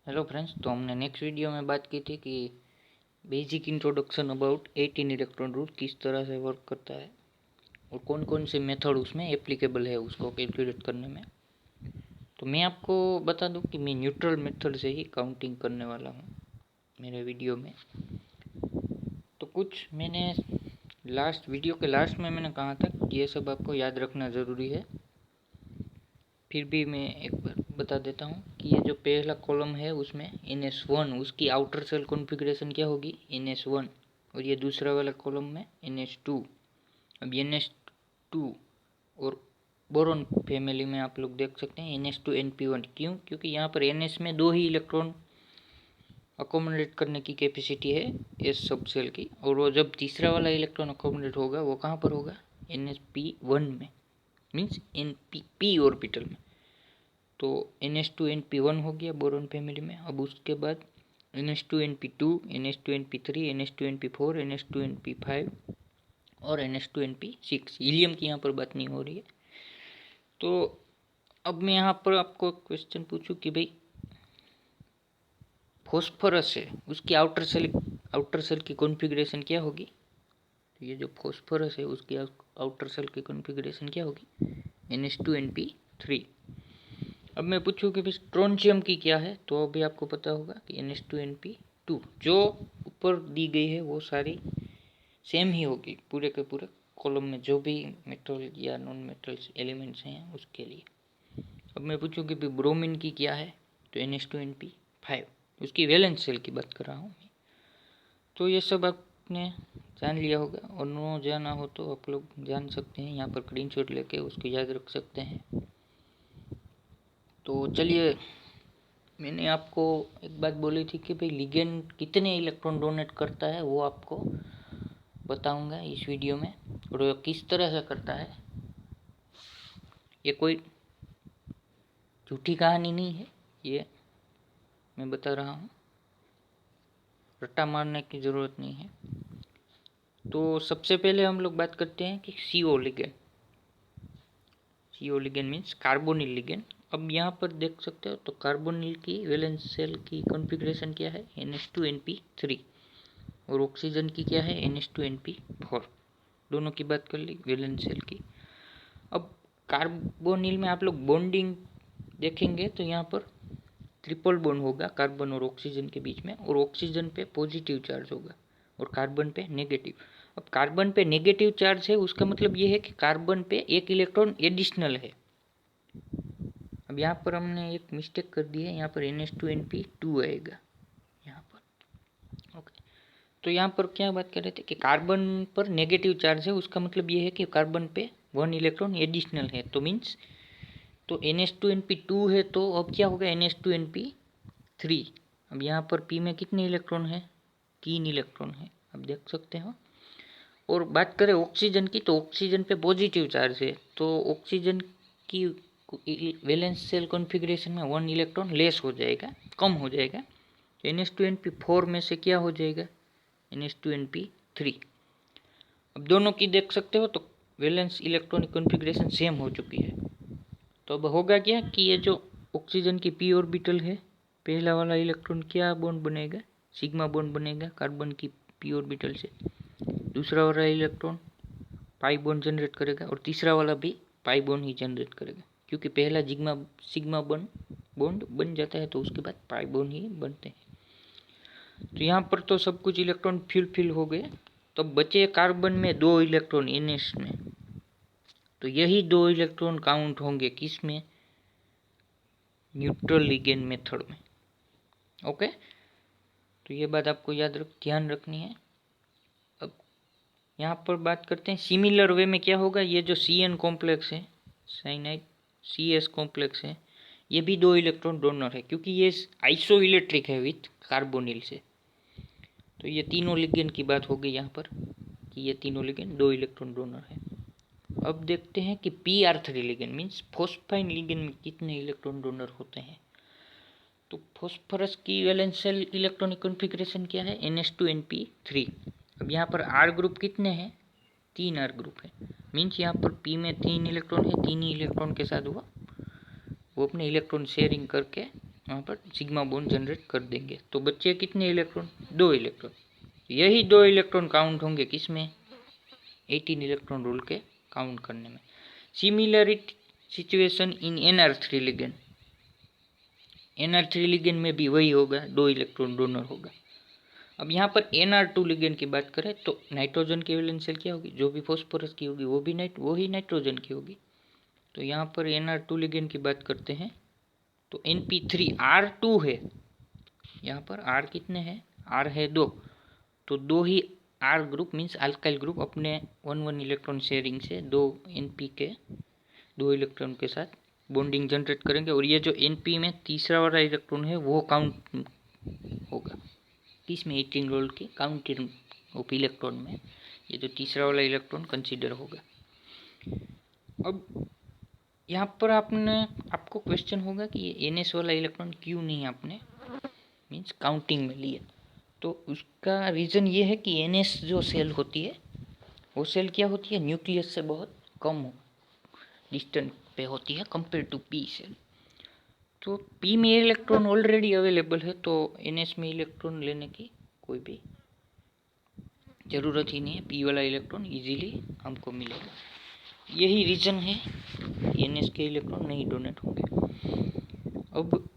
Hello friends, तो हमने next video में बात की थी कि basic introduction about 18 electron rule किस तरह से वर्क करता है और कौन कौन से मेथड उसमें एप्लीकेबल है उसको कैलकुलेट करने में। तो मैं आपको बता दूं कि मैं न्यूट्रल मेथड से ही काउंटिंग करने वाला हूं मेरे वीडियो में। तो कुछ मैंने लास्ट वीडियो के लास्ट में मैंने कहा था कि ये सब आपको याद रखना ज़रूरी है। फिर भी मैं एक बार बता देता हूँ कि ये जो पहला कॉलम है उसमें NS1 उसकी आउटर सेल कॉन्फ़िगरेशन क्या होगी NS1, और ये दूसरा वाला कॉलम में NS2। अब NS2 और बोरॉन फैमिली में आप लोग देख सकते हैं NS2 NP1। क्यों? क्योंकि यहाँ पर NS में दो ही इलेक्ट्रॉन अकोमोडेट करने की कैपेसिटी है S सब सेल की, और वो जब तीसरा वाला इलेक्ट्रॉन अकोमोडेट होगा वो कहाँ पर होगा NSP1 में, मीन्स P ऑर्बिटल में। तो NS2 NP1 हो गया बोरॉन फैमिली में। अब उसके बाद NS2 NP2 NS2 NP3 NS2 NP4 NS2 NP5 और NS2 NP6। हीलियम की यहाँ पर बात नहीं हो रही है। तो अब मैं यहाँ पर आपको क्वेश्चन पूछूं कि भाई फॉस्फोरस है उसकी आउटर सेल की कॉन्फ़िगरेशन क्या होगी। तो ये जो फॉस्फोरस है उसकी आउटर सेल की कॉन्फ़िगरेशन क्या होगी NS2 NP3। अब मैं पूछूं कि भाई स्ट्रोंशियम की क्या है, तो अभी आपको पता होगा कि NS2 NP2। जो ऊपर दी गई है वो सारी सेम ही होगी पूरे के पूरे कॉलम में, जो भी मेटल या नॉन मेटल्स एलिमेंट्स हैं उसके लिए। अब मैं पूछूं कि भाई ब्रोमीन की क्या है, तो NS2 NP5। उसकी वैलेंस सेल की बात कर रहा हूँ। तो ये सब आपने जान लिया होगा, और नो जाना हो तो आप लोग जान सकते हैं, यहाँ पर स्क्रीनशॉट लेके उसको याद रख सकते हैं। तो चलिए, मैंने आपको एक बात बोली थी कि भाई लिगेंड कितने इलेक्ट्रॉन डोनेट करता है वो आपको बताऊंगा इस वीडियो में, और वो किस तरह से करता है। ये कोई झूठी कहानी नहीं है, ये मैं बता रहा हूँ, रट्टा मारने की ज़रूरत नहीं है। तो सबसे पहले हम लोग बात करते हैं कि CO ligand. CO ligand means carbonyl ligand. अब यहाँ पर देख सकते हो तो कार्बोनिल की वैलेंस सेल की कॉन्फ़िगरेशन क्या है NH2 NP3, और ऑक्सीजन की क्या है NH2 NP4। दोनों की बात कर ली वैलेंस सेल की। अब कार्बोनिल में आप लोग बॉन्डिंग देखेंगे तो यहाँ पर ट्रिपल बॉन्ड होगा कार्बन और ऑक्सीजन के बीच में, और ऑक्सीजन पे पॉजिटिव चार्ज होगा और कार्बन पे नेगेटिव। अब कार्बन पे नेगेटिव चार्ज है उसका मतलब ये है कि कार्बन पे एक इलेक्ट्रॉन एडिशनल है। अब यहाँ पर हमने एक मिस्टेक कर दी है, यहाँ पर NH2 NP2 आएगा यहाँ पर। ओके, तो यहाँ पर क्या बात कर रहे थे कि कार्बन पर नेगेटिव चार्ज है, उसका मतलब ये है कि कार्बन पे वन इलेक्ट्रॉन एडिशनल है। तो मीन्स तो NH2 NP2 है, तो अब क्या होगा NH2 NP3। अब यहाँ पर P में कितने इलेक्ट्रॉन है, 3 इलेक्ट्रॉन है, अब देख सकते हो। और बात करें ऑक्सीजन की, तो ऑक्सीजन पे पॉजिटिव चार्ज है, तो ऑक्सीजन की वैलेंस सेल कॉन्फ़िगरेशन में 1 इलेक्ट्रॉन लेस हो जाएगा, कम हो जाएगा। NH2 NP4 में से क्या हो जाएगा NH2 NP3। अब दोनों की देख सकते हो तो वैलेंस इलेक्ट्रॉनिक कॉन्फ़िगरेशन सेम हो चुकी है। तो अब होगा क्या कि ये जो ऑक्सीजन की p ऑर्बिटल है, पहला वाला इलेक्ट्रॉन क्या बॉन्ड बनेगा, सिग्मा बॉन्ड बनेगा कार्बन की p ऑर्बिटल से। दूसरा वाला इलेक्ट्रॉन पाई बॉन्ड जनरेट करेगा, और तीसरा वाला भी पाई बॉन्ड ही जनरेट करेगा, क्योंकि पहला सिग्मा बॉन्ड बन जाता है तो उसके बाद पाई बॉन्ड ही बनते हैं। तो यहाँ पर तो सब कुछ इलेक्ट्रॉन फिल हो गए। तो बचे कार्बन में 2 इलेक्ट्रॉन NS में, तो यही 2 इलेक्ट्रॉन काउंट होंगे किस में, न्यूट्रल लिगेंड मेथड में। ओके, तो ये बात आपको ध्यान रखनी है। अब यहाँ पर बात करते हैं सिमिलर वे में क्या होगा। ये जो CN कॉम्प्लेक्स है, साइनाइड CS कॉम्प्लेक्स है, ये भी 2 इलेक्ट्रॉन डोनर है, क्योंकि ये आइसो इलेक्ट्रिक है विथ कार्बोनिल से। तो ये तीनों लिगेंड की बात हो गई यहाँ पर कि ये तीनों लिगेंड 2 इलेक्ट्रॉन डोनर है। अब देखते हैं कि PR3 ligand means phosphine ligand में कितने इलेक्ट्रॉन डोनर होते हैं। तो फॉस्फोरस की वैलेंस सेल इलेक्ट्रॉनिक कॉन्फ़िगरेशन क्या है NH2 NP3। अब यहाँ पर R ग्रुप कितने हैं, 3 R ग्रुप है, मीन्स यहाँ पर P में 3 इलेक्ट्रॉन है, 3 ही इलेक्ट्रॉन के साथ वो अपने इलेक्ट्रॉन शेयरिंग करके वहाँ पर सिग्मा बॉन्ड जनरेट कर देंगे। तो बच्चे कितने इलेक्ट्रॉन? 2 इलेक्ट्रॉन। यही 2 इलेक्ट्रॉन काउंट होंगे किसमें? 18 इलेक्ट्रॉन रूल के काउंट करने में। Similarity situation in Nr3 ligand. Nr3 ligand में भी वही होगा, 2 इलेक्ट्रॉन डोनर होगा। अब यहाँ पर Nr2 लिगेंड की बात करें तो नाइट्रोजन की वैलेंस शेल क्या होगी? जो भी फॉस्फोरस की होगी वो ही नाइट्रोजन की होगी। तो यहाँ पर Nr2 लिगेंड की बात करते हैं तो Np3 R2 है। यहाँ पर R कितने हैं? R है 2। तो 2 ही R group means alkyl group अपने 1 इलेक्ट्रॉन शेयरिंग से 2 Np के 2 इलेक्ट्रॉन के साथ बॉन्डिंग जनरेट करेंगे। और ये जो Np में तीसरा वाला इलेक्ट्रॉन है वो काउंट होगा किसमें? 18 रोल की काउंटिंग ऑफ इलेक्ट्रॉन में ये जो तीसरा वाला इलेक्ट्रॉन कंसीडर होगा। अब यहाँ पर आपको क्वेश्चन होगा कि ये NS वाला इलेक्ट्रॉन क्यों नहीं आपने मीन्स काउंटिंग में लिया? तो उसका रीज़न ये है कि NS जो सेल होती है वो सेल क्या होती है? न्यूक्लियस से बहुत कम डिस्टेंस पे होती है कंपेयर टू P सेल। तो P में इलेक्ट्रॉन ऑलरेडी अवेलेबल है तो NS में इलेक्ट्रॉन लेने की कोई भी ज़रूरत ही नहीं है। P वाला इलेक्ट्रॉन इजीली हमको मिलेगा। यही रीज़न है NS के इलेक्ट्रॉन नहीं डोनेट होंगे। अब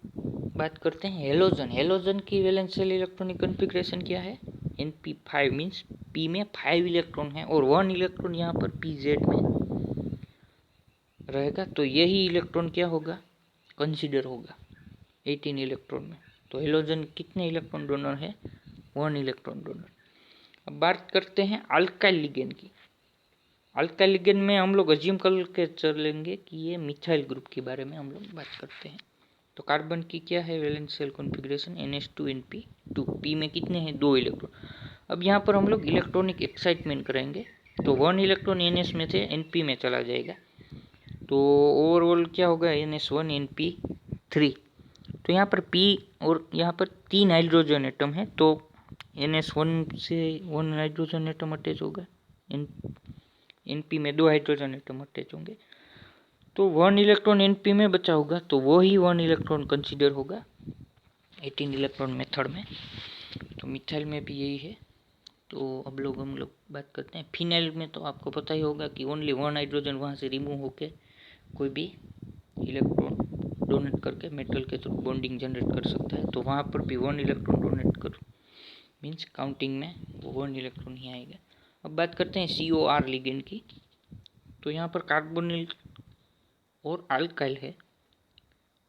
बात करते हैं हेलोजन। हेलोजन की वैलेंस शेल इलेक्ट्रॉनिक कॉन्फ़िगरेशन क्या है? Np5 मीन्स P में 5 इलेक्ट्रॉन है और 1 इलेक्ट्रॉन यहाँ पर Pz में रहेगा। तो यही इलेक्ट्रॉन क्या होगा? कंसीडर होगा 18 इलेक्ट्रॉन में। तो हेलोजन कितने इलेक्ट्रॉन डोनर है? 1 इलेक्ट्रॉन डोनर। अब बात करते हैं अल्काइल लिगेंड की। अल्काइल लिगेंड में हम लोग अज्यूम करके चलेंगे कि ये मिथाइल ग्रुप के बारे में हम लोग बात करते हैं। तो कार्बन की क्या है valence shell configuration? NH2Np2। P में कितने हैं? 2 इलेक्ट्रॉन। अब यहाँ पर हम लोग इलेक्ट्रॉनिक एक्साइटमेंट करेंगे तो 1 इलेक्ट्रॉन NS में से Np में चला जाएगा। तो ओवरऑल क्या होगा? NS1Np3। तो यहाँ पर P और यहाँ पर 3 हाइड्रोजन एटम है तो NS1 से 1 हाइड्रोजन एटम अटैच होगा। Np में 2 हाइड्रोजन एटम अटैच होंगे तो 1 इलेक्ट्रॉन Np में बचा होगा तो वो ही 1 इलेक्ट्रॉन कंसीडर होगा 18 इलेक्ट्रॉन मेथड में। तो मिथाइल में भी यही है। तो अब हम लोग बात करते हैं फिनाइल में। तो आपको पता ही होगा कि ओनली 1 हाइड्रोजन वहाँ से रिमूव होके कोई भी इलेक्ट्रॉन डोनेट करके मेटल के थ्रू बॉन्डिंग जनरेट कर सकता है। तो वहाँ पर भी 1 इलेक्ट्रॉन डोनेट कर मीन्स काउंटिंग में वो 1 इलेक्ट्रॉन ही आएगा। अब बात करते हैं COR लिगेंड की। तो यहाँ पर कार्बोनिल और अल्काइल है।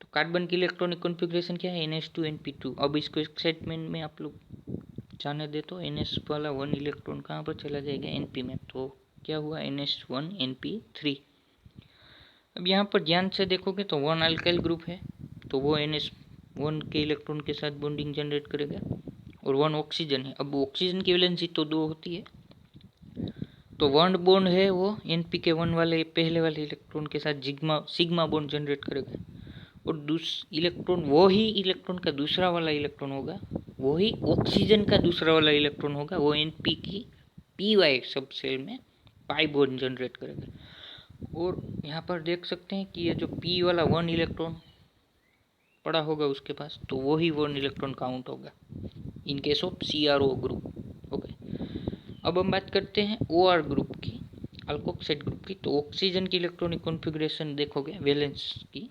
तो कार्बन की इलेक्ट्रॉनिक कॉन्फ़िगरेशन क्या है? NH2Np2। अब इसको एक्साइटमेंट में आप लोग जाने दे तो NS वाला 1 इलेक्ट्रॉन कहाँ पर चला जाएगा? Np में। तो क्या हुआ? NH1Np3। अब यहाँ पर ध्यान से देखोगे तो 1 अल्काइल ग्रुप है तो वो NS1 के इलेक्ट्रॉन के साथ बॉन्डिंग जनरेट करेगा और 1 ऑक्सीजन है। अब ऑक्सीजन की वैलेंसी तो 2 होती है तो 1 बॉन्ड है वो Np के 1 वाले पहले वाले इलेक्ट्रॉन के साथ सिग्मा बॉन्ड जनरेट करेगा और इलेक्ट्रॉन वो ही इलेक्ट्रॉन का दूसरा वाला इलेक्ट्रॉन होगा, वो ही ऑक्सीजन का दूसरा वाला इलेक्ट्रॉन होगा, वो Np की Py सब सेल में पाई बॉन्ड जनरेट करेगा। और यहाँ पर देख सकते हैं कि ये जो P वाला 1 इलेक्ट्रॉन पड़ा होगा उसके पास तो वो ही 1 इलेक्ट्रॉन काउंट होगा in case of CRO group. Okay, अब हम बात करते हैं OR ग्रुप की, अल्कोक्साइड ग्रुप की। तो ऑक्सीजन की इलेक्ट्रॉनिक कॉन्फ़िगरेशन देखोगे वैलेंस की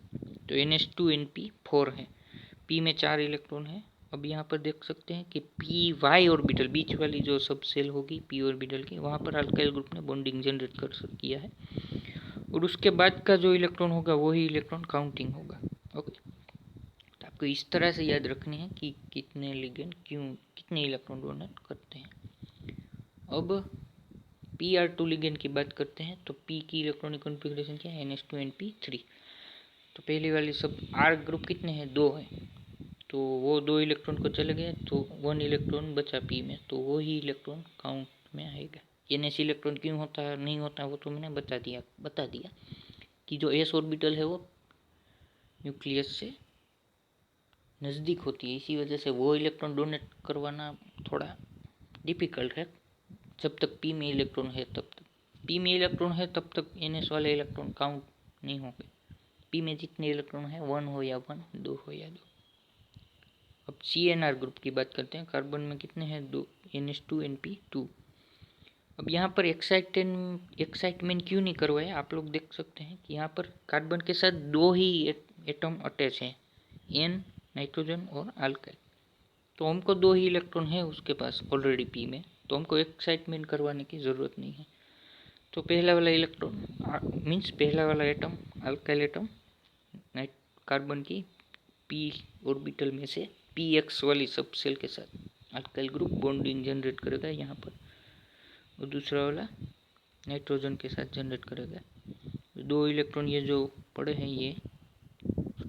तो NH2Np4 है। P में 4 इलेक्ट्रॉन है। अब यहाँ पर देख सकते हैं कि Py ऑर्बिटल बीच वाली जो सब सेल होगी P ऑर्बिटल की वहाँ पर अल्काइल ग्रुप ने बॉन्डिंग जनरेट किया है और उसके बाद का जो इलेक्ट्रॉन होगा वही इलेक्ट्रॉन काउंटिंग होगा। ओके, तो आपको इस तरह से याद रखनी है कि कितने लिगेंड कितने इलेक्ट्रॉन डोनेट करते हैं। अब Pr2 लिगेंड की बात करते हैं तो P की इलेक्ट्रॉनिक कॉन्फ़िगरेशन क्या है? NH2Np3। तो पहली वाली सब R ग्रुप कितने हैं? 2 है तो वो 2 इलेक्ट्रॉन को चले गए तो 1 इलेक्ट्रॉन बचा P में तो वो ही इलेक्ट्रॉन काउंट में आएगा। NS इलेक्ट्रॉन क्यों होता है नहीं होता वो तो मैंने बता दिया कि जो S ऑर्बिटल है वो न्यूक्लियस से नज़दीक होती है, इसी वजह से वो इलेक्ट्रॉन डोनेट करवाना थोड़ा डिफ़िकल्ट है। जब तक P में इलेक्ट्रॉन है तब तक NS वाले इलेक्ट्रॉन काउंट नहीं होंगे। P में जितने इलेक्ट्रॉन है 1 हो या 1, 2 हो या 2। अब CNR ग्रुप की बात करते हैं। कार्बन में कितने हैं? 2, NH2NP2। अब यहाँ पर एक्साइटमेंट क्यों नहीं करवाया? आप लोग देख सकते हैं कि यहाँ पर कार्बन के साथ 2 ही एटम अटैच हैं, N नाइट्रोजन और अल्काइल। तो हमको 2 ही इलेक्ट्रॉन है उसके पास ऑलरेडी P में, तो हमको एक्साइटमेंट करवाने की ज़रूरत नहीं है। तो पहला वाला इलेक्ट्रॉन मीन्स पहला वाला एटम अल्काइल एटम कार्बन की P ऑर्बिटल में से Px वाली सब सेल के साथ अल्काइल ग्रुप बॉन्डिंग जनरेट करेगा यहाँ पर, और दूसरा वाला नाइट्रोजन के साथ जनरेट करेगा। 2 इलेक्ट्रॉन ये जो पड़े हैं ये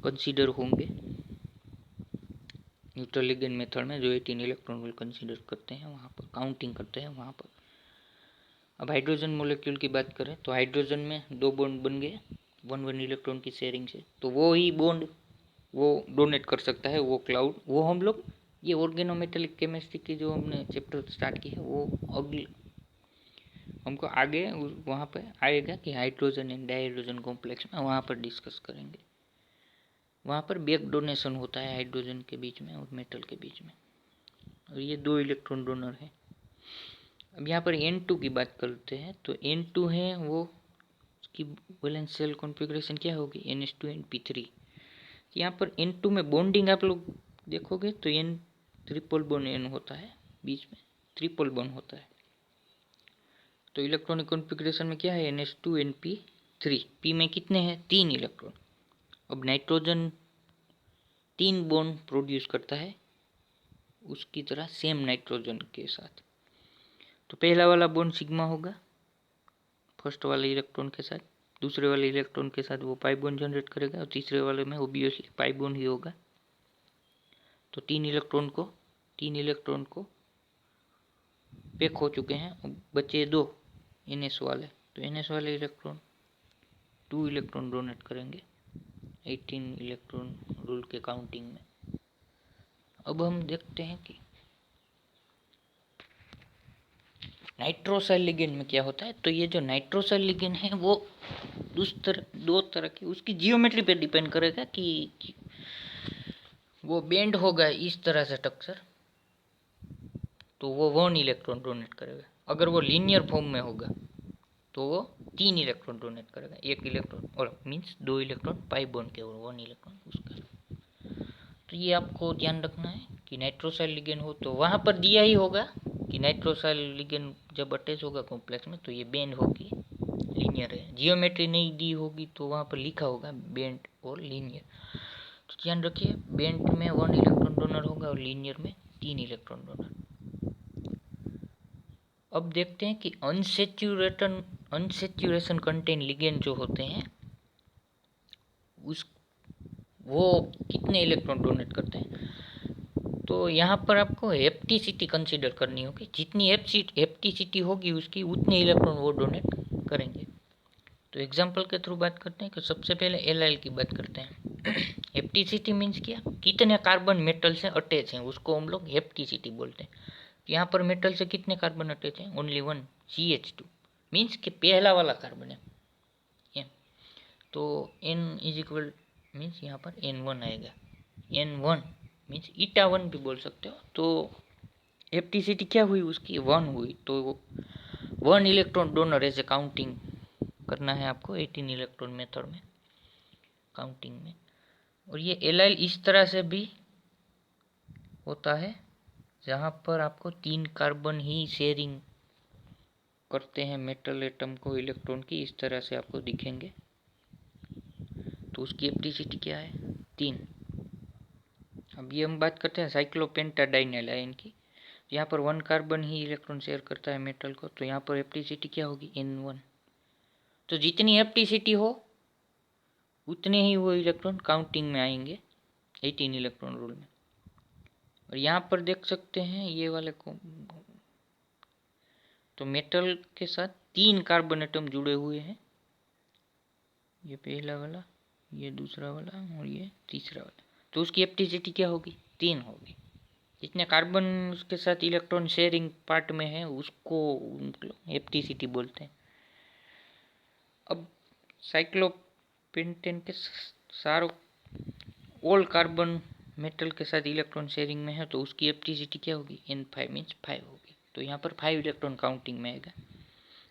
कंसीडर होंगे न्यूट्रल लिगेंड मेथड में, जो 18 इलेक्ट्रॉन will कंसीडर करते हैं वहाँ पर, काउंटिंग करते हैं वहाँ पर। अब हाइड्रोजन मोलेक्यूल की बात करें तो हाइड्रोजन में 2 बॉन्ड बन गए 1 इलेक्ट्रॉन की शेयरिंग से, तो वो ही बॉन्ड वो डोनेट कर सकता है, वो क्लाउड, वो हम लोग ये ऑर्गेनोमेटेलिक केमिस्ट्री की जो हमने चैप्टर स्टार्ट की है वो अगले हमको आगे वहाँ पे आएगा कि हाइड्रोजन एंड डाइहाइड्रोजन कॉम्प्लेक्स में, वहाँ पर डिस्कस करेंगे। वहाँ पर बैक डोनेशन होता है हाइड्रोजन के बीच में और मेटल के बीच में, और ये 2 इलेक्ट्रॉन डोनर है। अब यहाँ पर N2 की बात करते हैं तो N2 है वो उसकी वैलेंस शेल कॉन्फ़िगरेशन क्या होगी? NH2NP3। यहाँ पर N2 में बॉन्डिंग आप लोग देखोगे तो N ट्रिपल बॉन्ड N होता है, बीच में ट्रिपल बॉन्ड होता है। तो इलेक्ट्रॉनिक कॉन्फ़िगरेशन में क्या है? NH2NP3। P में कितने हैं? 3 इलेक्ट्रॉन। अब नाइट्रोजन 3 बॉन्ड प्रोड्यूस करता है उसकी तरह सेम नाइट्रोजन के साथ। तो पहला वाला बॉन्ड सिग्मा होगा फर्स्ट वाले इलेक्ट्रॉन के साथ, दूसरे वाले इलेक्ट्रॉन के साथ वो पाई बॉन्ड जनरेट करेगा, और तीसरे वाले में ऑब्वियसली पाई बॉन्ड ही होगा। तो 3 इलेक्ट्रॉन को पैक हो चुके हैं, बचे 2 NS वाले। तो NS वाले इलेक्ट्रॉन 2 इलेक्ट्रॉन डोनेट करेंगे 18 इलेक्ट्रॉन रूल के काउंटिंग में। अब हम देखते हैं कि नाइट्रोसाइल लिगेंड में क्या होता है। तो ये जो नाइट्रोसाइल लिगेंड है वो दो तरह की, उसकी जियोमेट्री पे डिपेंड करेगा कि वो बेंड होगा इस तरह से स्ट्रक्चर तो वो 1 इलेक्ट्रॉन डोनेट करेगा। अगर वो लीनियर फॉर्म में होगा तो वो 3 इलेक्ट्रॉन डोनेट करेगा, 1 इलेक्ट्रॉन और मीन्स 2 इलेक्ट्रॉन पाई बॉन्ड के और 1 इलेक्ट्रॉन उसका। तो ये आपको ध्यान रखना है कि नाइट्रोसाइल लिगेंड हो तो वहाँ पर दिया ही होगा कि नाइट्रोसाइल लिगेंड जब अटैच होगा कॉम्प्लेक्स में तो ये बेंड होगी, लीनियर है। जियोमेट्री नहीं दी होगी तो वहाँ पर लिखा होगा बेंड और लीनियर। तो ध्यान रखिए बेंड में 1 इलेक्ट्रॉन डोनर होगा और लीनियर में 3 इलेक्ट्रॉन डोनर। अब देखते हैं कि अनसेचुरेशन कंटेन लिगेंड जो होते हैं वो कितने इलेक्ट्रॉन डोनेट करते हैं। तो यहाँ पर आपको हेप्टिसिटी कंसीडर करनी होगी, जितनी हेप्टिसिटी होगी उसकी उतने इलेक्ट्रॉन वो डोनेट करेंगे। तो एग्जांपल के थ्रू बात करते हैं कि सबसे पहले एलाइल की बात करते हैं। हेप्टिसिटी मीन्स क्या? कितने कार्बन मेटल से अटैच हैं उसको हम लोग हेप्टिसिटी बोलते हैं। तो यहाँ पर मेटल से कितने कार्बन अटैच हैं? ओनली 1 CH2 मीन्स कि पहला वाला कार्बन है N। तो N इज इक्वल मीन्स यहाँ पर N1 आएगा। N1 मीन्स ईटा 1 भी बोल सकते हो। तो हेप्टिसिटी क्या हुई उसकी? 1 हुई। तो 1 इलेक्ट्रॉन डोनर ऐसे काउंटिंग करना है आपको 18 इलेक्ट्रॉन मेथड में काउंटिंग में। और ये एलाइल इस तरह से भी होता है जहाँ पर आपको 3 कार्बन ही शेयरिंग करते हैं मेटल एटम को इलेक्ट्रॉन की, इस तरह से आपको दिखेंगे। तो उसकी हेप्टिसिटी क्या है? 3। अब ये हम बात करते हैं साइक्लोपेंटाडाइन एलाइन की। यहाँ पर 1 कार्बन ही इलेक्ट्रॉन शेयर करता है मेटल को, तो यहाँ पर हेप्टिसिटी क्या होगी? N1। तो जितनी हेप्टिसिटी हो उतने ही वो इलेक्ट्रॉन काउंटिंग में आएंगे 18 इलेक्ट्रॉन रूल में। और यहाँ पर देख सकते हैं ये वाले को, तो मेटल के साथ 3 कार्बन एटम जुड़े हुए हैं, ये पहला वाला, ये दूसरा वाला और ये तीसरा वाला। तो उसकी हेप्टिसिटी क्या होगी? 3 होगी। जितने कार्बन उसके साथ इलेक्ट्रॉन शेयरिंग पार्ट में है उसको हेप्टिसिटी बोलते हैं। अब साइक्लोपेंटेन के सारो ऑल कार्बन मेटल के साथ इलेक्ट्रॉन शेयरिंग में है तो उसकी एप्टिसिटी क्या होगी, N5 मीन्स 5 होगी। तो यहाँ पर 5 इलेक्ट्रॉन काउंटिंग में आएगा।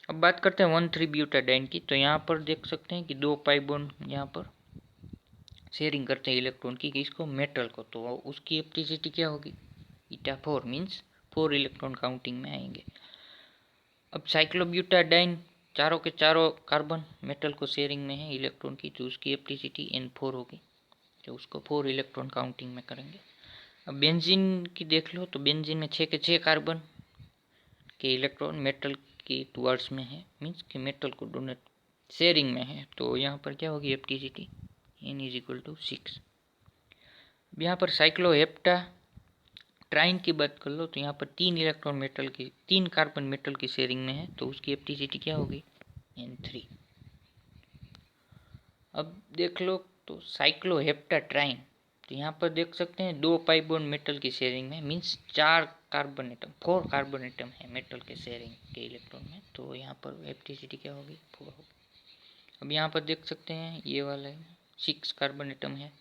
अब बात करते हैं 1,3-ब्यूटाडाइन की। तो यहाँ पर देख सकते हैं कि 2 पाई बॉन्ड यहाँ पर शेयरिंग करते हैं इलेक्ट्रॉन की, किसको, मेटल को। तो उसकी एप्टिसिटी क्या होगी, eta4 मीन्स 4 इलेक्ट्रॉन काउंटिंग में आएंगे। अब साइक्लोब्यूटाडाइन, चारों के चारों कार्बन मेटल को शेयरिंग में है इलेक्ट्रॉन की, तो उसकी एप्टिसिटी N4 होगी, तो उसको 4 इलेक्ट्रॉन काउंटिंग में करेंगे। अब बेंजीन की देख लो, तो बेंजीन में 6 के 6 कार्बन के इलेक्ट्रॉन मेटल की टुवर्ड्स में है, मीन्स कि मेटल को डोनेट शेयरिंग में है। तो यहाँ पर क्या होगी एप्टिसिटी, N=6। अब यहाँ पर साइक्लोहेप्टाट्राइन की बात कर लो, तो यहाँ पर 3 इलेक्ट्रॉन मेटल की, 3 कार्बन मेटल की शेयरिंग में है, तो उसकी एप्टिसिटी क्या होगी, N3। अब देख लो तो साइक्लोहेप्टाट्राइन, तो यहाँ पर देख सकते हैं 2 पाई बॉन्ड मेटल की शेयरिंग में, means 4 carbon atom, 4 carbon atom है मेटल के शेयरिंग के इलेक्ट्रॉन में, तो यहाँ पर एप्टिसिटी क्या होगी, 4 होगी। अब यहाँ पर देख सकते हैं ये वाला 6 कार्बन एटम है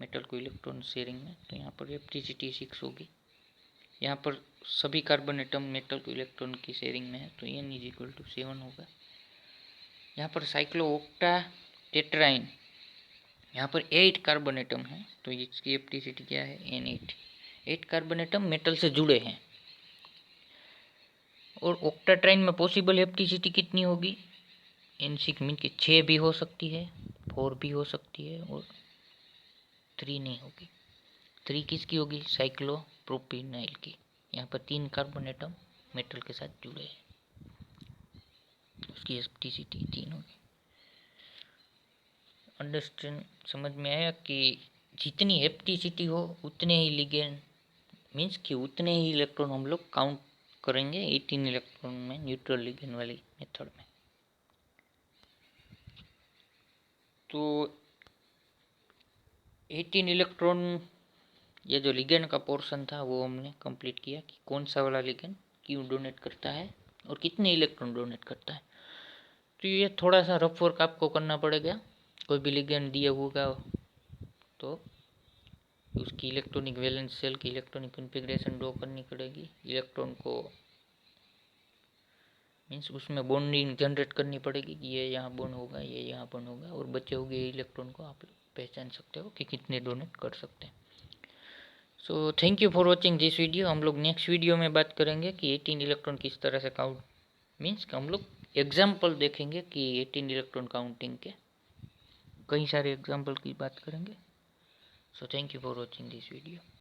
मेटल को इलेक्ट्रॉन शेयरिंग में, तो यहाँ पर एप्टिसिटी 6 होगी। यहाँ पर सभी कार्बन एटम मेटल को इलेक्ट्रॉन की शेयरिंग में है, तो N=7 होगा। यहाँ पर साइक्लोओक्टाटेट्राइन, यहाँ पर 8 कार्बन एटम है, तो इसकी एप्टिसिटी क्या है, N8। 8 कार्बन एटम मेटल से जुड़े हैं। और ऑक्टाट्राइन में पॉसिबल एप्टिसिटी कितनी होगी, N6 मीन की 6 भी हो सकती है, 4 भी हो सकती है, और 3 नहीं होगी। 3 किसकी होगी, साइक्लोप्रोपिनाइल की। यहाँ पर 3 कार्बन एटम मेटल के साथ जुड़े हैं, उसकी एप्टिसिटी 3 होगी। अंडरस्टैंड, समझ में आया कि जितनी एप्टिसिटी हो उतने ही लिगेंड, मीन्स कि उतने ही इलेक्ट्रॉन हम लोग काउंट करेंगे 18 इलेक्ट्रॉन में, न्यूट्रल लिगेंड वाली मेथड में। तो 18 इलेक्ट्रॉन, ये जो लिगेंड का पोर्शन था वो हमने कंप्लीट किया कि कौन सा वाला लिगेंड क्यों डोनेट करता है और कितने इलेक्ट्रॉन डोनेट करता है। तो ये थोड़ा सा रफ वर्क आपको करना पड़ेगा। कोई भी लिगेंड दिया होगा तो उसकी इलेक्ट्रॉनिक वैलेंस सेल की इलेक्ट्रॉनिक कॉन्फ़िगरेशन ड्रॉ करनी पड़ेगी, इलेक्ट्रॉन को मीन्स उसमें बॉन्डिंग जनरेट करनी पड़ेगी कि ये यहाँ बॉन्ड होगा, ये यहाँ बॉन्ड होगा, और बचे हुए इलेक्ट्रॉन को आप पहचान सकते हो कि कितने डोनेट कर सकते हैं। So thank you for watching this video. हम लोग नेक्स्ट वीडियो में बात करेंगे कि 18 इलेक्ट्रॉन किस तरह से काउंट, मीन्स हम लोग एग्जाम्पल देखेंगे कि 18 इलेक्ट्रॉन काउंटिंग के कई सारे एग्जाम्पल की बात करेंगे। So thank you for watching this video.